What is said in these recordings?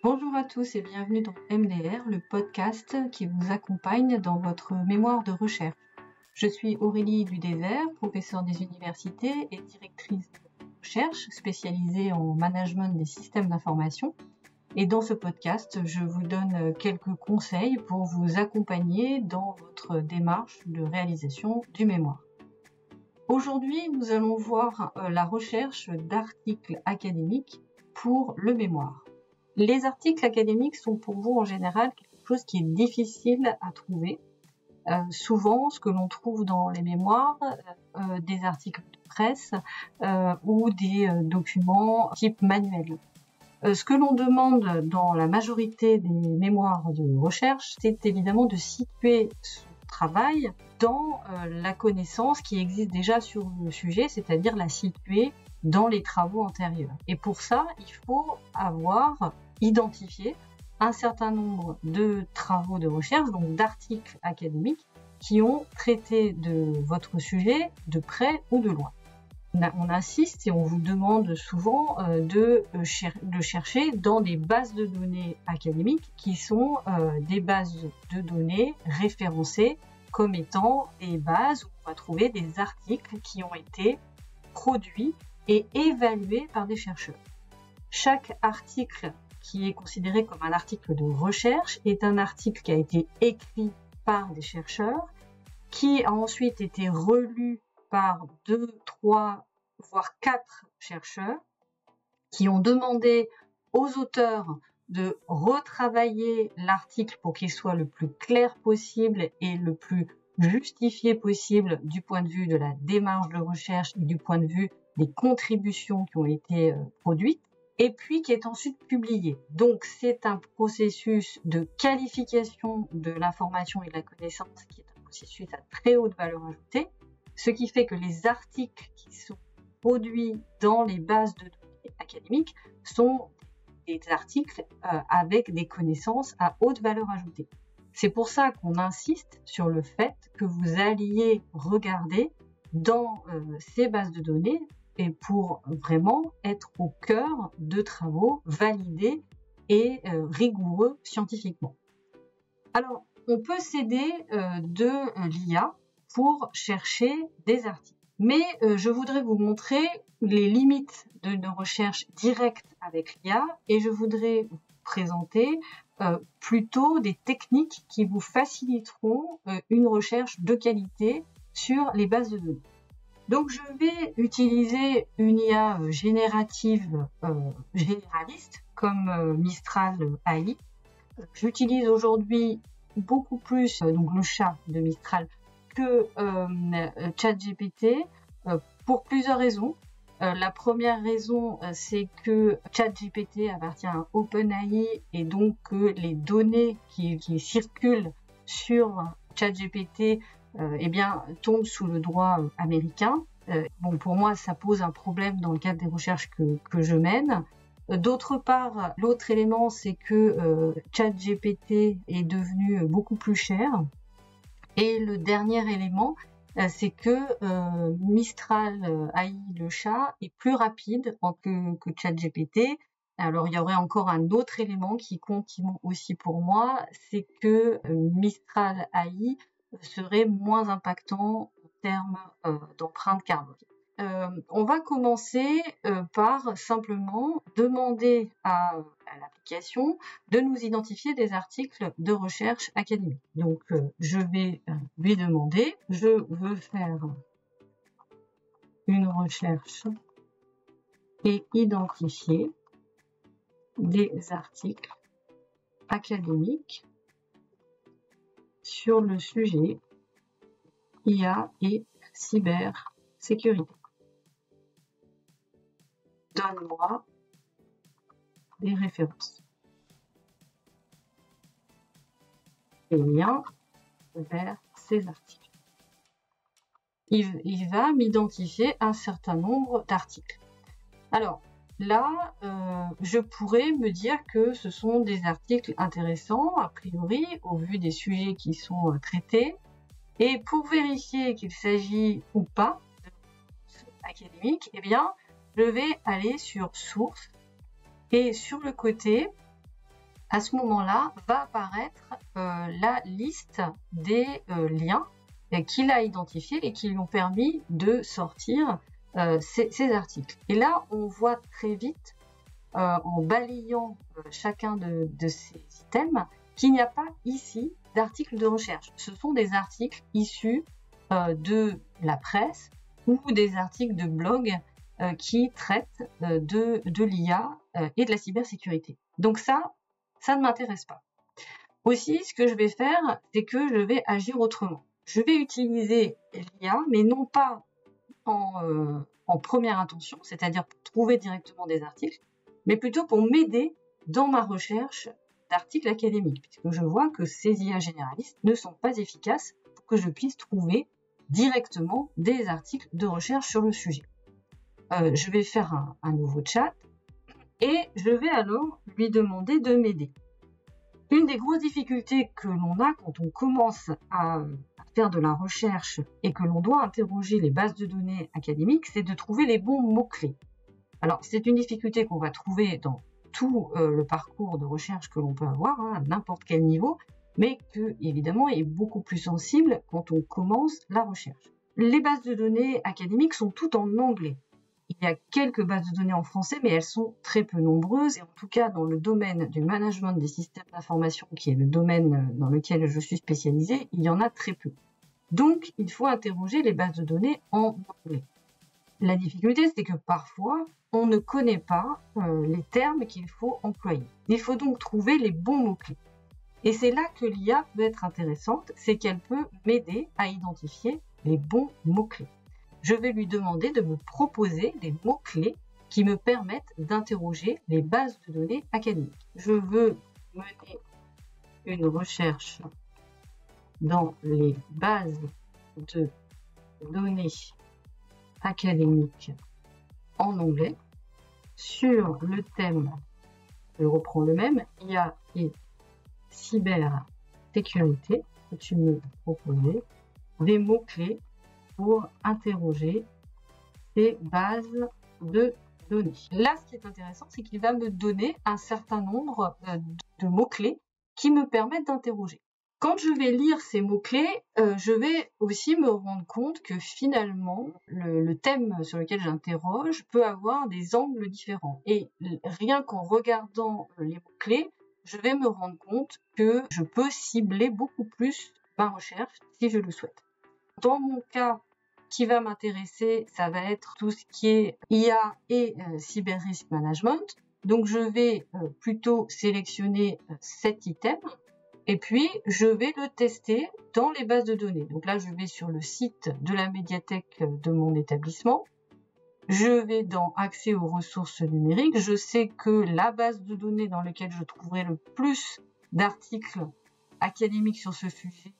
Bonjour à tous et bienvenue dans MDR, le podcast qui vous accompagne dans votre mémoire de recherche. Je suis Aurélie Dudésert, professeure des universités et directrice de recherche spécialisée en management des systèmes d'information. Et dans ce podcast, je vous donne quelques conseils pour vous accompagner dans votre démarche de réalisation du mémoire. Aujourd'hui, nous allons voir la recherche d'articles académiques pour le mémoire. Les articles académiques sont pour vous en général quelque chose qui est difficile à trouver. Souvent, ce que l'on trouve dans les mémoires, des articles de presse ou des documents type manuel. Ce que l'on demande dans la majorité des mémoires de recherche, c'est évidemment de situer ce travail dans la connaissance qui existe déjà sur le sujet, c'est-à-dire la situer dans les travaux antérieurs. Et pour ça, il faut avoir identifié un certain nombre de travaux de recherche, donc d'articles académiques, qui ont traité de votre sujet de près ou de loin. On insiste et on vous demande souvent de chercher dans des bases de données académiques qui sont des bases de données référencées comme étant des bases où on va trouver des articles qui ont été produits et évalués par des chercheurs. Chaque article qui est considéré comme un article de recherche est un article qui a été écrit par des chercheurs, qui a ensuite été relu par 2, 3, voire 4 chercheurs, qui ont demandé aux auteurs de retravailler l'article pour qu'il soit le plus clair possible et le plus justifié possible du point de vue de la démarche de recherche et du point de vue des contributions qui ont été produites, et puis qui est ensuite publié. Donc c'est un processus de qualification de l'information et de la connaissance qui est un processus à très haute valeur ajoutée, ce qui fait que les articles qui sont produits dans les bases de données académiques sont des articles avec des connaissances à haute valeur ajoutée. C'est pour ça qu'on insiste sur le fait que vous alliez regarder dans ces bases de données et pour vraiment être au cœur de travaux validés et rigoureux scientifiquement. Alors, on peut s'aider de l'IA pour chercher des articles. Mais je voudrais vous montrer les limites de nos recherches directes avec l'IA et je voudrais vous présenter plutôt des techniques qui vous faciliteront une recherche de qualité sur les bases de données. Donc je vais utiliser une IA générative généraliste comme Mistral AI. J'utilise aujourd'hui beaucoup plus donc le chat de Mistral que ChatGPT pour plusieurs raisons. La première raison, c'est que ChatGPT appartient à OpenAI et donc que les données qui circulent sur ChatGPT tombent sous le droit américain. Pour moi, ça pose un problème dans le cadre des recherches que je mène. D'autre part, l'autre élément, c'est que ChatGPT est devenu beaucoup plus cher. Et le dernier élément, c'est que Mistral AI, le chat, est plus rapide que ChatGPT. Alors, il y aurait encore un autre élément qui compte aussi pour moi, c'est que Mistral AI serait moins impactant en termes d'empreinte carbone. On va commencer par simplement demander à l'application de nous identifier des articles de recherche académique. Donc, je vais lui demander, je veux faire une recherche et identifier des articles académiques sur le sujet IA et cybersécurité. Donne-moi des références. Et liens vers ces articles. Il va m'identifier un certain nombre d'articles. Alors, là, je pourrais me dire que ce sont des articles intéressants, a priori, au vu des sujets qui sont traités. Et pour vérifier qu'il s'agit ou pas de académique, je vais aller sur Sources et sur le côté, à ce moment-là, va apparaître la liste des liens qu'il a identifiés et qui lui ont permis de sortir ces articles. Et là, on voit très vite, en balayant chacun de ces items, qu'il n'y a pas ici d'articles de recherche. Ce sont des articles issus de la presse ou des articles de blog qui traitent de l'IA et de la cybersécurité. Donc ça ne m'intéresse pas. Aussi, ce que je vais faire, c'est que je vais agir autrement. Je vais utiliser l'IA, mais non pas en première intention, c'est-à-dire pour trouver directement des articles, mais plutôt pour m'aider dans ma recherche d'articles académiques, puisque je vois que ces IA généralistes ne sont pas efficaces pour que je puisse trouver directement des articles de recherche sur le sujet. Je vais faire un nouveau chat et je vais alors lui demander de m'aider. Une des grosses difficultés que l'on a quand on commence à faire de la recherche et que l'on doit interroger les bases de données académiques, c'est de trouver les bons mots-clés. Alors, c'est une difficulté qu'on va trouver dans tout le parcours de recherche que l'on peut avoir, à n'importe quel niveau, mais que, évidemment, est beaucoup plus sensible quand on commence la recherche. Les bases de données académiques sont toutes en anglais. Il y a quelques bases de données en français, mais elles sont très peu nombreuses, et en tout cas dans le domaine du management des systèmes d'information, qui est le domaine dans lequel je suis spécialisée, il y en a très peu. Donc, il faut interroger les bases de données en anglais. La difficulté, c'est que parfois, on ne connaît pas les termes qu'il faut employer. Il faut donc trouver les bons mots-clés. Et c'est là que l'IA peut être intéressante, c'est qu'elle peut m'aider à identifier les bons mots-clés. Je vais lui demander de me proposer des mots-clés qui me permettent d'interroger les bases de données académiques. Je veux mener une recherche dans les bases de données académiques en anglais sur le thème, je reprends le même, IA et cybersécurité. Tu me proposais des mots-clés pour interroger ces bases de données. Là, ce qui est intéressant, c'est qu'il va me donner un certain nombre de mots-clés qui me permettent d'interroger. Quand je vais lire ces mots-clés, je vais aussi me rendre compte que finalement, le thème sur lequel j'interroge peut avoir des angles différents. Et rien qu'en regardant les mots-clés, je vais me rendre compte que je peux cibler beaucoup plus ma recherche si je le souhaite. Dans mon cas, qui va m'intéresser, ça va être tout ce qui est IA et Cyber Risk Management. Donc, je vais plutôt sélectionner cet item et puis je vais le tester dans les bases de données. Donc là, je vais sur le site de la médiathèque de mon établissement. Je vais dans Accès aux ressources numériques. Je sais que la base de données dans laquelle je trouverai le plus d'articles académiques sur ce sujet,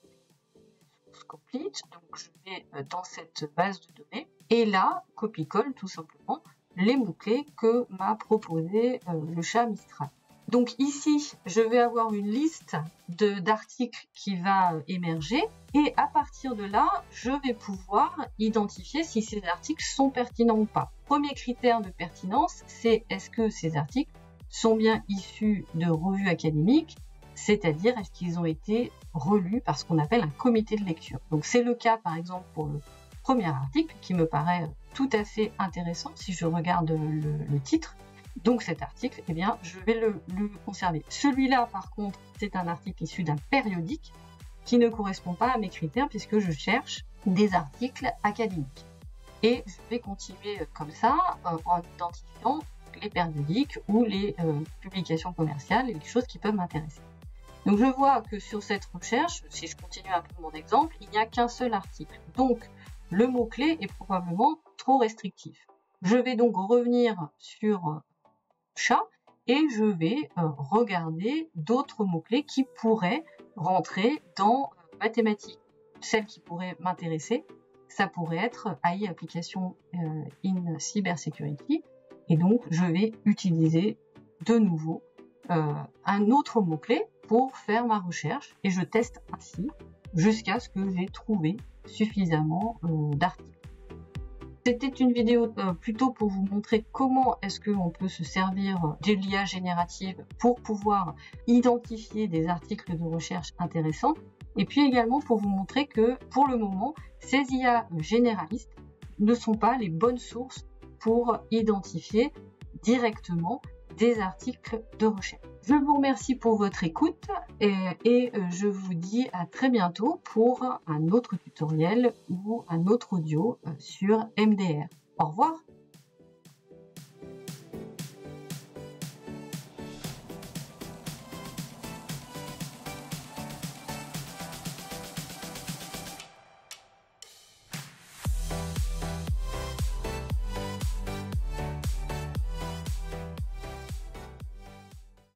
Complete, donc je vais dans cette base de données et là, copie-colle tout simplement les mots-clés que m'a proposé le chat Mistral. Donc ici, je vais avoir une liste d'articles qui va émerger et à partir de là, je vais pouvoir identifier si ces articles sont pertinents ou pas. Premier critère de pertinence, c'est est-ce que ces articles sont bien issus de revues académiques, c'est-à-dire est-ce qu'ils ont été relus par ce qu'on appelle un comité de lecture. Donc c'est le cas par exemple pour le premier article qui me paraît tout à fait intéressant si je regarde le titre. Donc cet article, eh bien, je vais le conserver. Celui-là par contre, c'est un article issu d'un périodique qui ne correspond pas à mes critères puisque je cherche des articles académiques. Et je vais continuer comme ça en identifiant les périodiques ou les publications commerciales et les choses qui peuvent m'intéresser. Donc je vois que sur cette recherche, si je continue un peu mon exemple, il n'y a qu'un seul article. Donc le mot-clé est probablement trop restrictif. Je vais donc revenir sur chat et je vais regarder d'autres mots-clés qui pourraient rentrer dans ma thématique. Celle qui pourrait m'intéresser, ça pourrait être AI Application in Cybersecurity. Et donc je vais utiliser de nouveau un autre mot-clé pour faire ma recherche et je teste ainsi jusqu'à ce que j'ai trouvé suffisamment d'articles. C'était une vidéo plutôt pour vous montrer comment est-ce qu'on peut se servir de l'IA générative pour pouvoir identifier des articles de recherche intéressants. Et puis également pour vous montrer que pour le moment, ces IA généralistes ne sont pas les bonnes sources pour identifier directement des articles de recherche. Je vous remercie pour votre écoute et je vous dis à très bientôt pour un autre tutoriel ou un autre audio sur MDR. Au revoir.